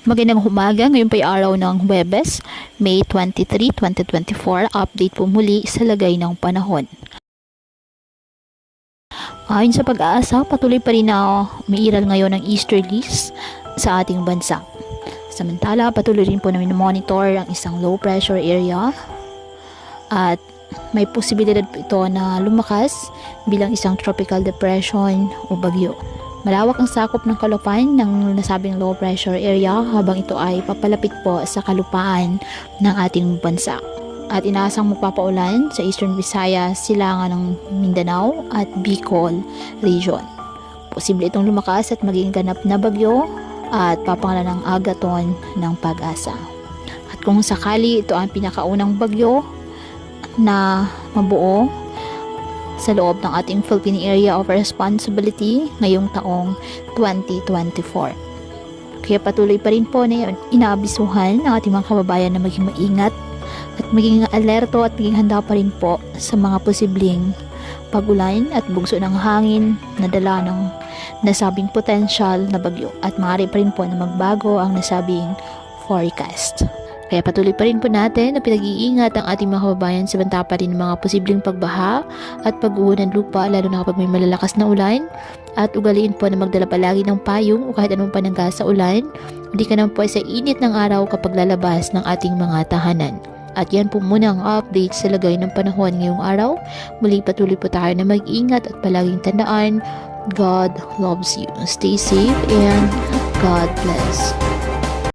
Magandang umaga, ngayon pa araw ng Huwebes, May 23, 2024. Update po muli sa lagay ng panahon. Ayon sa pag-aasa, patuloy pa rin na umiiral ngayon ng easterlies sa ating bansa. Samantala, patuloy rin po na monitor ang isang low pressure area at may posibilidad po ito na lumakas bilang isang tropical depression o bagyo. Malawak ang sakop ng kalupaan ng nasabing low pressure area habang ito ay papalapit po sa kalupaan ng ating bansa. At inaasang magpapaulan sa Eastern Visayas, silangan ng Mindanao at Bicol region. Posible itong lumakas at maging ganap na bagyo at papangalan ng agaton ng Pag-asa. At kung sakali ito ang pinakaunang bagyo na mabuo sa loob ng ating Philippine Area of Responsibility ngayong taong 2024. Kaya patuloy pa rin po na inaabisuhan ng ating mga kababayan na maging maingat at maging alerto at maging handa pa rin po sa mga posibleng pagulan at bugso ng hangin na dala ng nasabing potential na bagyo at maaari pa rin po na magbago ang nasabing forecast. Kaya patuloy pa rin po natin na pinag-iingat ang ating mga kababayan sa banta pa rin ng mga posibleng pagbaha at pag-uho ng lupa lalo na kapag may malalakas na ulan at ugaliin po na magdala palagi ng payong o kahit anong panangga sa ulan. Hindi ka naman po sa init ng araw kapag lalabas ng ating mga tahanan. At yan po muna ang update sa lagay ng panahon ngayong araw. Muli patuloy po tayo na mag-ingat at palaging tandaan, God loves you. Stay safe and God bless.